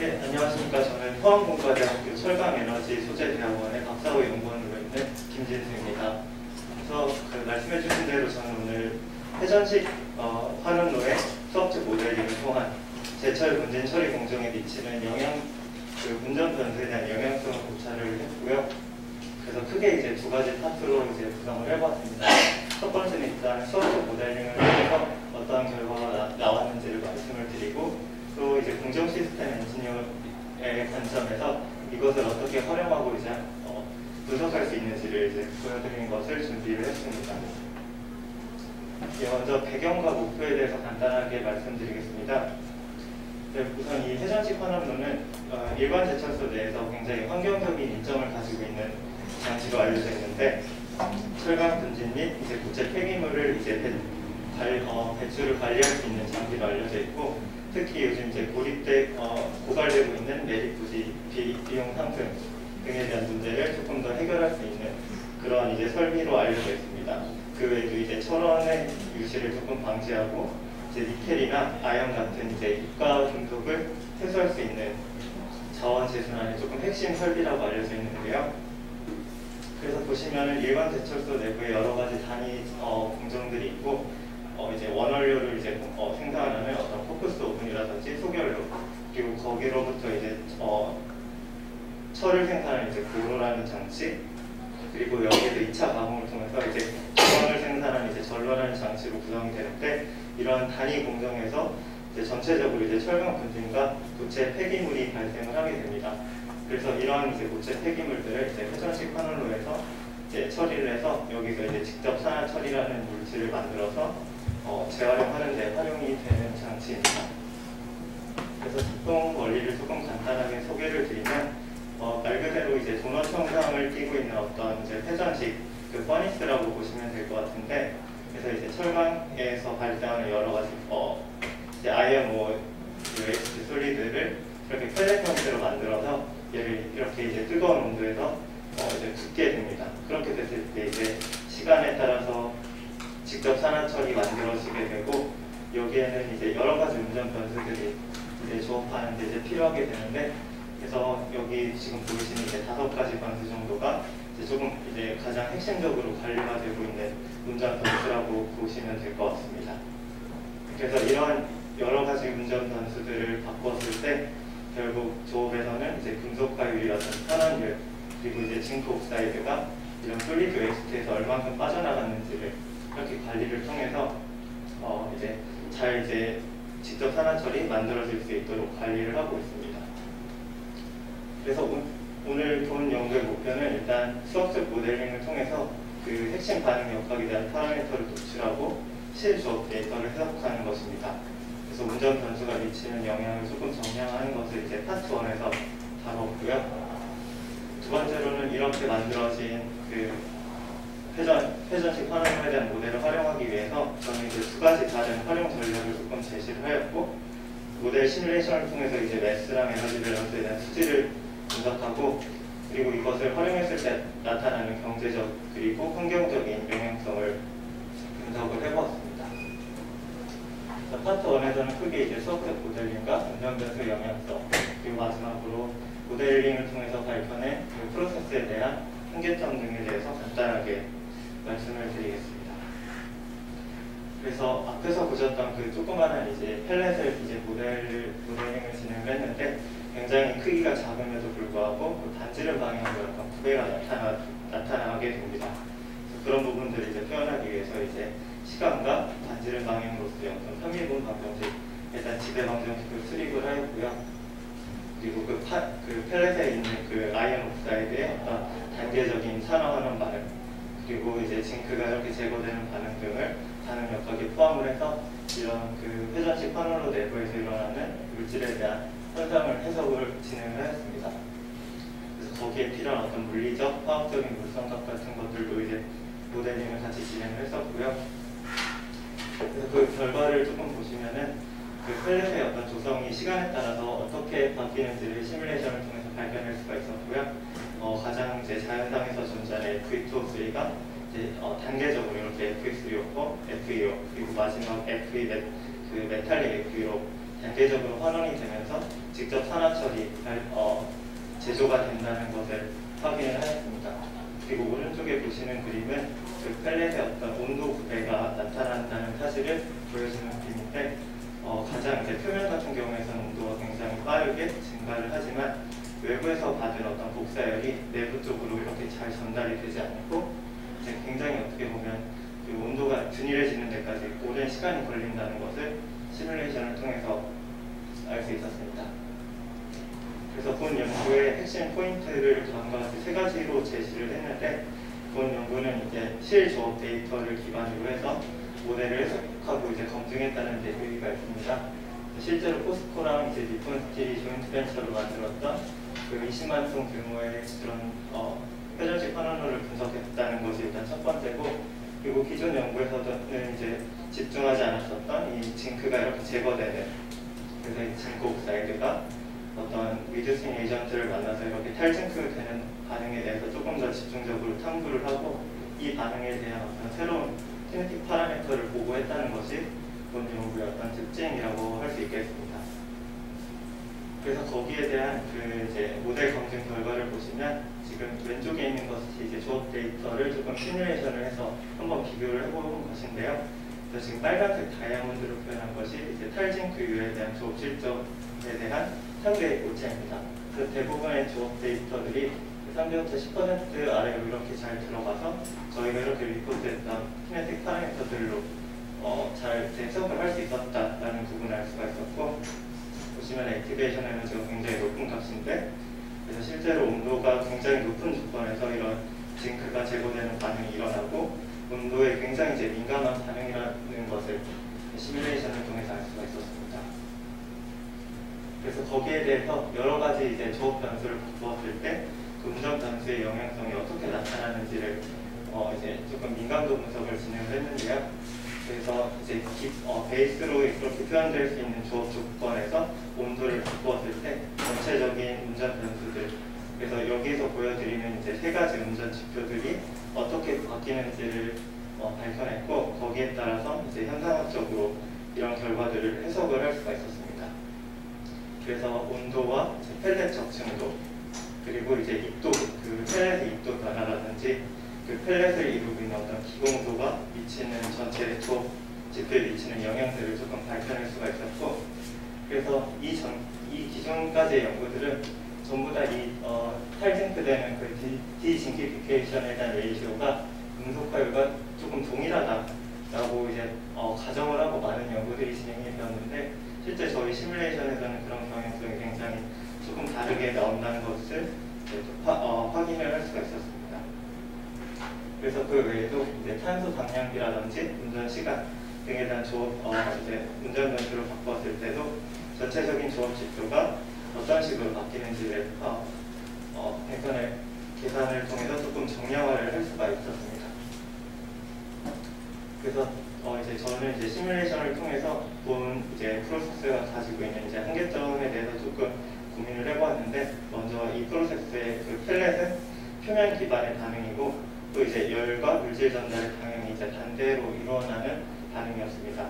네, 안녕하십니까. 저는 포항공과대학교 철강에너지 소재대학원의 박사후 연구원으로 있는 김진수입니다. 그래서 말씀해 주신 대로 저는 오늘 회전식 환원로의 수업적 모델링을 통한 제철 분진 처리 공정에 미치는 운전 변수에 대한 영향성을 고찰을 했고요. 그래서 크게 이제 두 가지 파트로 이제 구성을 해봤습니다. 첫 번째는 일단 수업적 모델링을 통해서 어떠한 결과가 나왔는지를 말씀을 드리고, 또 이제 공정 시스템 엔지니어의 관점에서 이것을 어떻게 활용하고 이제 분석할 수 있는지를 이제 보여드리는 것을 준비를 했습니다. 먼저 배경과 목표에 대해서 간단하게 말씀드리겠습니다. 네, 우선 이 회전식 환원로는 일반 제철소 내에서 굉장히 환경적인 이점을 가지고 있는 장치로 알려져 있는데, 철강 분진 및 이제 고체 폐기물을 이제 배출을 관리할 수 있는 장비로 알려져 있고, 특히 요즘 이제 고갈되고 있는 매립 부지 비용 상승 등에 대한 문제를 조금 더 해결할 수 있는 그런 이제 설비로 알려져 있습니다. 그 외에도 이제 철원의 유실을 조금 방지하고, 이제 니켈이나 아연 같은 이제 유가 금속을 회수할 수 있는 자원 재순환의 조금 핵심 설비라고 알려져 있는데요. 그래서 보시면은 일반 제철소 내부에 여러 가지 단위 공정들이 있고, 이제 원원료를 이제 생산하는 어떤 포크스 오븐이라든지 소결로, 그리고 거기로부터 이제 철을 생산하는 이제 고로라는 장치, 그리고 여기에서 2차 가공을 통해서 이제 전원을 생산하는 이제 전로라는 장치로 구성이 되는데, 이러한 단위 공정에서 이제 전체적으로 이제 철강 분진과 고체 폐기물이 발생을 하게 됩니다. 그래서 이러한 이제 고체 폐기물들을 이제 회전식 환원로에서 이제 처리를 해서 여기서 이제 직접 산화 처리라는 물질을 만들어서 재활용하는 데 활용이 되는 장치입니다. 그래서 작동 원리를 조금 간단하게 소개를 드리면, 말 그대로 이제 도넛 형상을 띠고 있는 어떤 이제 회전식 퍼니스라고 보시면 될 것 같은데, 그래서 이제 철강에서 발생하는 여러 가지 이제 아이언 웨이스트 솔리드를 이렇게 펠렛 형태로 만들어서 얘를 이렇게 이제 뜨거운 온도에서 이제 굽게 됩니다. 그렇게 됐을 때 이제 시간에 따라서 직접 산화 처리 만들어지게 되고, 여기에는 이제 여러 가지 운전 변수들이 이제 조업하는 데 이제 필요하게 되는데, 그래서 여기 지금 보이시는 이제 5가지 변수 정도가 이제 조금 이제 가장 핵심적으로 관리가 되고 있는 운전 변수라고 보시면 될 것 같습니다. 그래서 이러한 여러 가지 운전 변수들을 바꿨을 때 결국 조업에서는 이제 금속화율이라든지 산화율, 그리고 이제 징크 옥사이드가 이런 솔리드 웨이스트에서 얼만큼 빠져나갔는지를 이렇게 관리를 통해서 이제 잘 이제 직접 산화 처리 만들어질 수 있도록 관리를 하고 있습니다. 그래서 오늘 본 연구의 목표는 일단 수학적 모델링을 통해서 그 핵심 반응 역학에 대한 파라미터를 도출하고 실조업 데이터를 해석하는 것입니다. 그래서 운전 변수가 미치는 영향을 조금 정량하는 것을 이제 파트 1에서 다뤘고요. 두 번째로는 이렇게 만들어진 그 회전식 환원로에 대한 모델을 활용하기 위해서 저는 이제 2가지 다른 활용 전략을 조금 제시를 하였고, 모델 시뮬레이션을 통해서 이제 매스랑 에너지 밸런스에 대한 수지를 분석하고, 그리고 이것을 활용했을 때 나타나는 경제적 그리고 환경적인 영향성을 분석을 해보았습니다. 파트 1에서는 크게 이제 수학적 모델링과 운전 변수 영향성, 그리고 마지막으로 모델링을 통해서 밝혀낸 그 프로세스에 대한 한계점 등에 대해서 간단하게 말씀을 드리겠습니다. 그래서 앞에서 보셨던 그 조그마한 이제 펠렛을 이제 모델링을 진행을 했는데, 굉장히 크기가 작음에도 불구하고 그 단지름 방향으로 약간 부배가 나타나게 됩니다. 그런 부분들을 이제 표현하기 위해서 이제 시간과 단지름 방향으로서의 어떤 편미분 방정식, 일단 지배 방정식을 수립을 하였고요. 그리고 그 펠렛에 있는 그 아이언 옥사이드의 어떤 단계적인 산화 환원 반응, 그리고 이제 징크가 이렇게 제거되는 반응 등을 반응 역학에 포함을 해서 이런 그 회전식 환원로 내부에서 일어나는 물질에 대한 현상을 해석을 진행을 하였습니다. 그래서 거기에 필요한 어떤 물리적, 화학적인 물성각 같은 것들도 이제 모델링을 같이 진행을 했었고요. 그래서 그 결과를 조금 보시면은 그 펠렛의 어떤 조성이 시간에 따라서 어떻게 바뀌는지를 시뮬레이션을 통해서 발견할 수가 있었고요. 가장 이제 자연상에서 존재하는 Fe2O3가 이제 단계적으로 이렇게 Fe3O4, Fe2O, 그리고 마지막 Fe 그 메탈릭 Fe로 단계적으로 환원이 되면서 직접 산화 처리, 제조가 된다는 것을 확인을 하였습니다. 그리고 오른쪽에 보시는 그림은 그 펠렛의 어떤 온도 구배가 나타난다는 사실을 보여주는 그림인데 가장 이제 표면 같은 경우에서는 온도가 굉장히 빠르게 증가를 하지만 외부에서 받은 어떤 복사열이 내부 쪽으로 이렇게 잘 전달이 되지 않고 이제 굉장히 어떻게 보면 그 온도가 균일해지는 데까지 오랜 시간이 걸린다는 것을 시뮬레이션을 통해서 알 수 있었습니다. 그래서 본 연구의 핵심 포인트를 다음과 같이 세 가지로 제시를 했는데 본 연구는 이제 실조업 데이터를 기반으로 해서 모델을 해석하고 이제 검증했다는 데 의의가 있습니다. 실제로 포스코랑 이제 니폰 스틸이 조인트 벤처로 만들었던 그 20만 톤 규모의 그런 회전식 환원로를 분석했다는 것이 일단 첫 번째고, 그리고 기존 연구에서는 이제 집중하지 않았었던 이 징크가 이렇게 제거되는, 그래서 이 징크 옥사이드가 어떤 위드싱 에이전트를 만나서 이렇게 탈징크되는 반응에 대해서 조금 더 집중적으로 탐구를 하고 이 반응에 대한 어떤 새로운 키네틱 파라미터를 보고했다는 것이 본 연구의 어떤 특징이라고 할 수 있겠습니다. 그래서 거기에 대한 그 이제 모델 검증 결과를 보시면 지금 왼쪽에 있는 것이 이제 조업 데이터를 조금 시뮬레이션을 해서 한번 비교를 해보는 것인데요. 그래서 지금 빨간색 다이아몬드로 표현한 것이 이제 탈징크유에 대한 조업 실적에 대한 상대 오차입니다. 그래서 대부분의 조업 데이터들이 3부터 10% 아래로 이렇게 잘 들어가서 저희가 이렇게 리포트했던 키네틱 파라미터들로 잘 해석을 할 수 있었다라는 부분을 알 수가 있었고, 보시면 액티베이션 에너지가 굉장히 높은 값인데, 그래서 실제로 온도가 굉장히 높은 조건에서 이런 징크가 제거되는 반응이 일어나고 온도에 굉장히 이제 민감한 반응이라는 것을 시뮬레이션을 통해서 알 수가 있었습니다. 그래서 거기에 대해서 여러 가지 이제 조업 변수를 바꾸었을 때 그 운전 변수의 영향성이 어떻게 나타나는지를 이제 조금 민감도 분석을 진행을 했는데요. 그래서 이제 베이스로 이렇게 표현될 수 있는 조업 조건에서 온도를 바꾸었을 때 전체적인 운전 변수들, 그래서 여기서 보여드리는 이제 세 가지 운전 지표들이 어떻게 바뀌는지를 발견했고, 거기에 따라서 이제 현상학적으로 이런 결과들을 해석을 할 수가 있었습니다. 그래서 온도와 이제 펠렛 적층도, 그리고 이제 입도, 그 펠렛의 입도 변화라든지 그 펠렛을 이루고 있는 어떤 기공도가 미치는 전체 조업 지표에 미치는 영향들을 조금 밝혀낼 수가 있었고, 그래서 이 기존까지의 연구들은 전부 다 이 탈징크되는 그 디징키피케이션에 대한 레이시오가 음속화율과 조금 동일하다라고 이제 가정을 하고 많은 연구들이 진행이 되었는데, 실제 저희 시뮬레이션에서는 그런 경향성이 굉장히 조금 다르게 나온다는 것을 확인을 할 수가 있었습니다. 그래서 그 외에도 이제 탄소 방량비라든지 운전 시간 등에 대한 이제 운전 변수를 바꿨을 때도 전체적인 조업 지표가 어떤 식으로 바뀌는지를 계산을 통해서 조금 정량화를 할 수가 있었습니다. 그래서 이제 저는 이제 시뮬레이션을 통해서 본 이제 프로세스가 가지고 있는 이제 한계점에 대해서 조금 고민을 해보았는데, 먼저 이 프로세스의 그 펠렛은 표면 기반의 반응이고, 또 이제 열과 물질 전달의 방향이 이제 반대로 일어나는 반응이었습니다.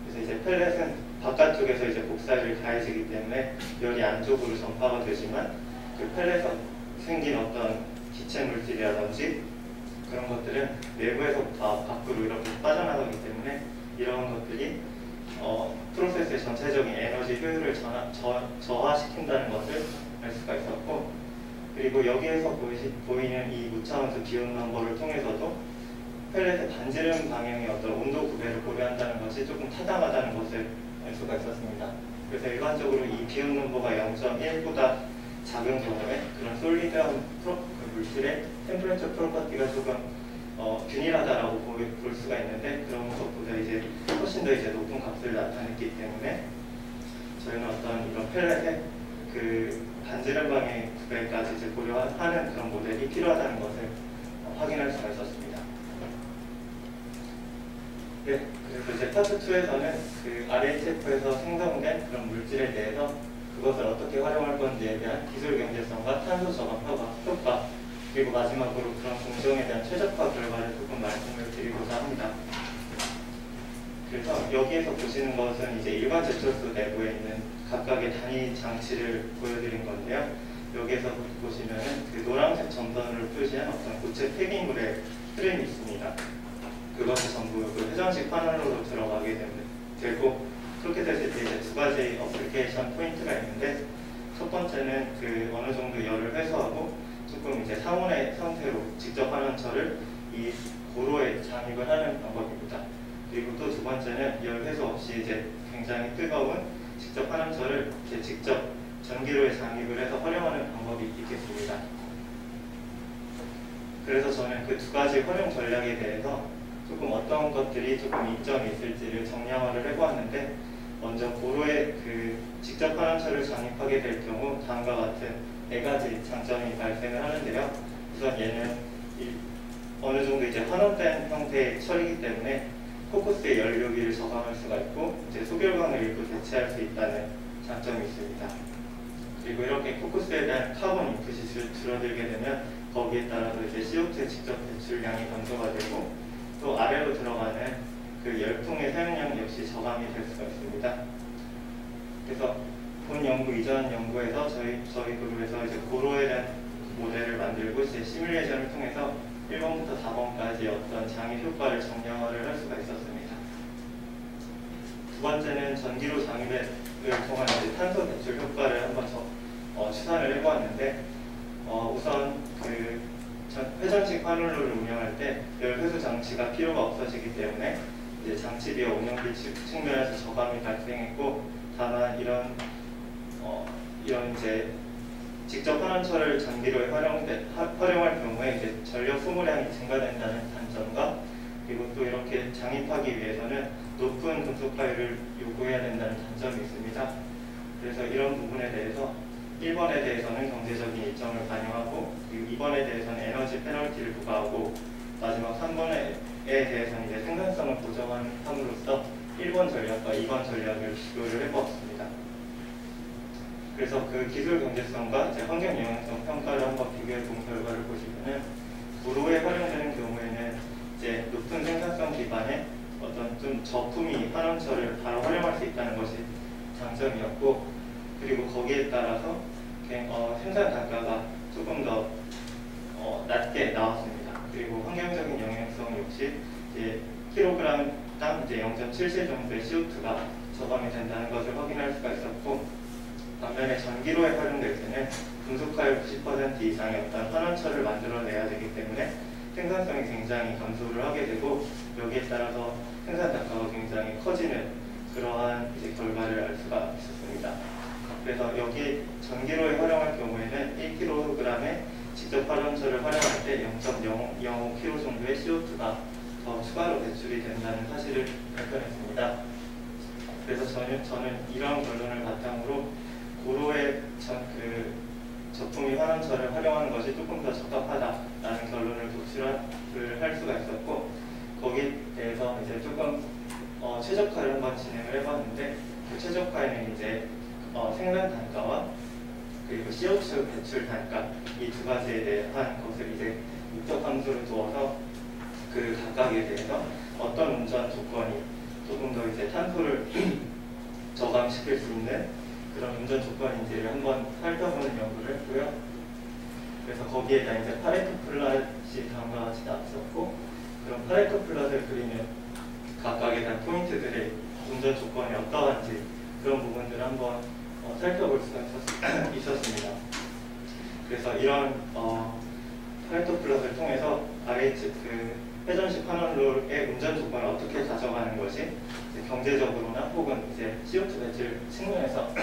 그래서 이제 펠렛은 바깥쪽에서 이제 복사열이 가해지기 때문에 열이 안쪽으로 전파가 되지만, 그 펠렛에서 생긴 어떤 기체 물질이라든지 그런 것들은 내부에서부터 밖으로 이렇게 빠져나가기 때문에 이런 것들이 프로세스의 전체적인 에너지 효율을 저하시킨다는 것을 알 수가 있었고, 그리고 여기에서 보이는 이 무차원수 비온 넘버를 통해서도 펠렛의 반지름 방향의 어떤 온도 구배를 고려한다는 것이 조금 타당하다는 것을 알 수가 있었습니다. 그래서 일반적으로 이 비온 넘버가 0.1보다 작은 경우에 그런 솔리드한 물질의 템퍼레처 프로퍼티가 조금 균일하다라고 볼 수가 있는데, 그런 것보다 이제 훨씬 더 이제 높은 값을 나타냈기 때문에 저희는 어떤 이런 펠렛의 그 반지름 방향의 구배까지 이제 고려하는 그런 모델이 필요하다는 것을 확인할 수가 있었습니다. 네, 그래서 이제 파트 2에서는 그 RHF에서 생성된 그런 물질에 대해서 그것을 어떻게 활용할 건지에 대한 기술 경제성과 탄소 저감 효과, 그리고 마지막으로 그런 공정에 대한 최적화 결과를 조금 말씀을 드리고자 합니다. 그래서 여기에서 보시는 것은 이제 일반 제철소 내부에 있는 각각의 단위 장치를 보여드린 건데요. 여기에서 보시면은 그 노란색 점선으로 표시한 어떤 고체 폐기물의 프레임이 있습니다. 그것이 전부 그 회전식 파널로 들어가게 되고, 그렇게 됐을 때 이제 두 가지 어플리케이션 포인트가 있는데, 첫 번째는 그 어느 정도 열을 회수하고 조금 이제 상온의 상태로 직접 환원철을 이 고로에 장입을 하는 방법입니다. 그리고 또 두 번째는 열 회수 없이 이제 굉장히 뜨거운 직접 환원철을 이제 직접 전기로에 장입을 해서 활용하는 방법이 있겠습니다. 그래서 저는 그 두 가지 활용 전략에 대해서 조금 어떤 것들이 조금 이점이 있을지를 정량화를 해보았는데, 먼저 고로에 그 직접 환원철을 장입하게 될 경우 다음과 같은 네 가지 장점이 발생을 하는데요. 우선 얘는 어느 정도 이제 환원된 형태의 철이기 때문에 코쿠스의 연료비를 저감할 수가 있고, 이제 소결광을 일부 대체할 수 있다는 장점이 있습니다. 그리고 이렇게 코쿠스에 대한 카본 인풋이 줄어들게 되면 거기에 따라서 이제 CO2의 직접 배출량이 감소가 되고, 또 아래로 들어가는 그 열풍의 사용량 역시 저감이 될 수가 있습니다. 그래서 본 연구 이전 연구에서 저희 그룹에서 이제 고로에 대한 모델을 만들고 이제 시뮬레이션을 통해서 1번부터 4번까지 어떤 장입 효과를 정량화를 할 수가 있었습니다. 두 번째는 전기로 장입을 통한 이제 탄소 배출 효과를 한번 추산을 해보았는데, 우선 그 회전식 환원로를 운영할 때 열 회수 장치가 필요가 없어지기 때문에 이제 장치비와 운영비 측면에서 저감이 발생했고, 다만 이런 이제 직접 환원철을 전기로에 활용할 경우에 이제 전력 소모량이 증가된다는 단점과, 그리고 또 이렇게 장입하기 위해서는 높은 금속가율을 요구해야 된다는 단점이 있습니다. 그래서 이런 부분에 대해서 1번에 대해서는 경제적인 이점을 반영하고, 그리고 2번에 대해서는 에너지 페널티를 부과하고, 마지막 3번에 대해서는 이제 생산성을 보정함으로써 1번 전략과 2번 전략을 비교를 해보았습니다. 그래서 그 기술 경제성과 이제 환경 영향성 평가를 한번 비교해 본 결과를 보시면은, 고로에 활용되는 경우에는 이제 높은 생산성 기반의 어떤 좀 저품위 환원철을 바로 활용할 수 있다는 것이 장점이었고, 그리고 거기에 따라서 생산 단가가 조금 더 낮게 나왔습니다. 그리고 환경적인 영향성 역시 이제 킬로그램당 이제 0.77 정도의 CO2가 저감이 된다는 것을 확인할 수가 있었고, 반면에 전기로에 활용될 때는 금속가율 90% 이상의 어떤 환원철을 만들어내야 되기 때문에 생산성이 굉장히 감소를 하게 되고, 여기에 따라서 생산 단가가 굉장히 커지는 그러한 이제 결과를 알 수가 있었습니다. 그래서 여기 전기로에 활용할 경우에는 1kg에 직접 환원철을 활용할 때 0.005kg 정도의 CO2가 더 추가로 배출이 된다는 사실을 발견했습니다. 그래서 저는 이러한 결론을 바탕으로 고로의 저품위 환원철을 활용하는 것이 조금 더 적합하다라는 결론을 도출을 할 수가 있었고, 거기에 대해서 이제 조금 최적화를 한번 진행을 해봤는데, 그 최적화에는 이제 생산 단가와 그리고 CO2 배출 단가, 이 두 가지에 대한 것을 이제 목적 함수를 두어서 그 각각에 대해서 어떤 운전 조건이 조금 더 이제 탄소를 저감시킬 수 있는 그런 운전 조건인지를 한번 살펴보는 연구를 했고요. 그래서 거기에 대한 이제 파레토 플랫이 다음과 같이 나왔었고, 그런 파레토 플랫을 그리는 각각에 대한 포인트들의 운전 조건이 어떠한지 그런 부분들을 한번 살펴볼 수가 있었습니다. 그래서 이런 파레토 플랫을 통해서 RH 회전식 환원로의 운전 조건을 어떻게 가져가는 것이 경제적으로나 혹은 이제 CO2 배출 측면에서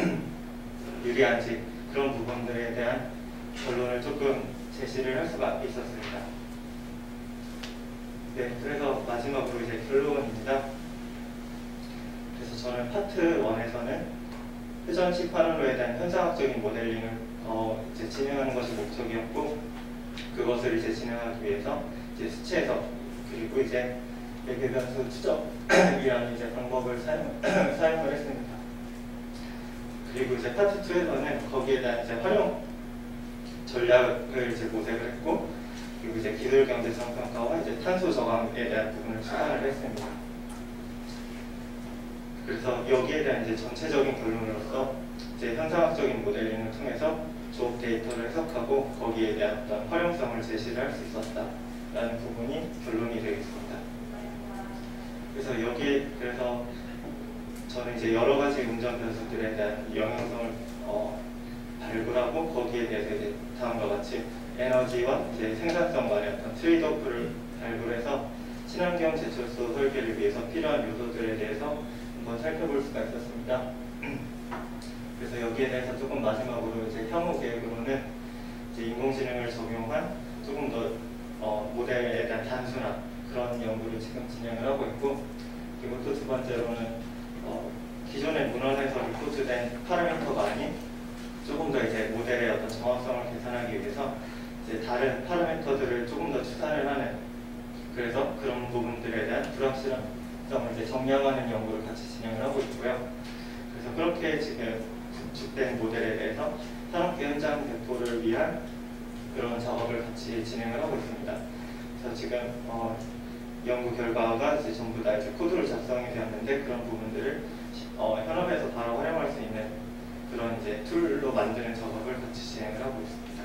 유리한지, 그런 부분들에 대한 결론을 조금 제시를 할 수가 있었습니다. 네, 그래서 마지막으로 이제 결론입니다. 그래서 저는 파트 1에서는 회전식 환원로에 대한 현상학적인 모델링을 이제 진행하는 것이 목적이었고, 그것을 이제 진행하기 위해서 이제 수치해석 그리고 이제 외계 변수 추적이라는 이제 방법을 사용을 했습니다. 그리고 이제 파트 2에서는 거기에 대한 이제 활용 전략을 이제 모색을 했고, 그리고 이제 기술 경제성 평가와 이제 탄소 저감에 대한 부분을 추산을 했습니다. 그래서 여기에 대한 이제 전체적인 결론으로서 이제 현상학적인 모델링을 통해서 조업 데이터를 해석하고 거기에 대한 어떤 활용성을 제시를 할 수 있었다라는 부분이 결론이 되겠습니다. 그래서 저는 이제 여러 가지 운전 변수들에 대한 영향성을 발굴하고 거기에 대해서 이제 다음과 같이 에너지와 이제 생산성 간의 어떤 트레이드오프를 발굴해서 친환경 제철소 설계를 위해서 필요한 요소들에 대해서 한번 살펴볼 수가 있었습니다. 그래서 여기에 대해서 조금 마지막으로 이제 향후 계획으로는 이제 인공지능을 적용한 조금 더 모델에 대한 단순화 그런 연구를 지금 진행을 하고 있고, 그리고 또 두 번째로는 기존의 문헌에서 리포트된 파라미터가 아닌 조금 더 이제 모델의 어떤 정확성을 계산하기 위해서 이제 다른 파라미터들을 조금 더 추산을 하는, 그래서 그런 부분들에 대한 불확실성을 이제 정량하는 연구를 같이 진행을 하고 있고요. 그래서 그렇게 지금 구축된 모델에 대해서 산업계 현장 배포를 위한 그런 작업을 같이 진행을 하고 있습니다. 그래서 지금 연구 결과가 이제 전부 다 이제 코드로 작성이 되었는데 그런 부분들을 현업에서 바로 활용할 수 있는 그런 이제 툴로 만드는 작업을 같이 진행을 하고 있습니다.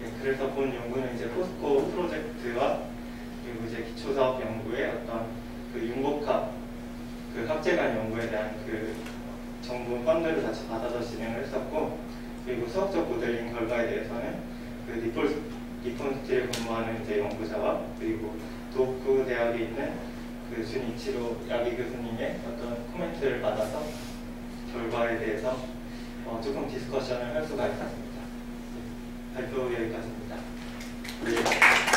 네, 그래서 본 연구는 이제 포스코 프로젝트와 그리고 이제 기초사업 연구의 어떤 그 융복합 그 학제간 연구에 대한 그 정부 펀드를 같이 받아서 진행을 했었고, 그리고 수학적 모델링 결과에 대해서는 그 니폰스틸에 근무하는 이제 연구자와 그리고 도쿠 대학에 있는 그 준이치로 야기 교수님의 어떤 코멘트를 받아서 결과에 대해서 조금 디스커션을 할 수가 있었습니다. 발표 여기까지입니다. 네.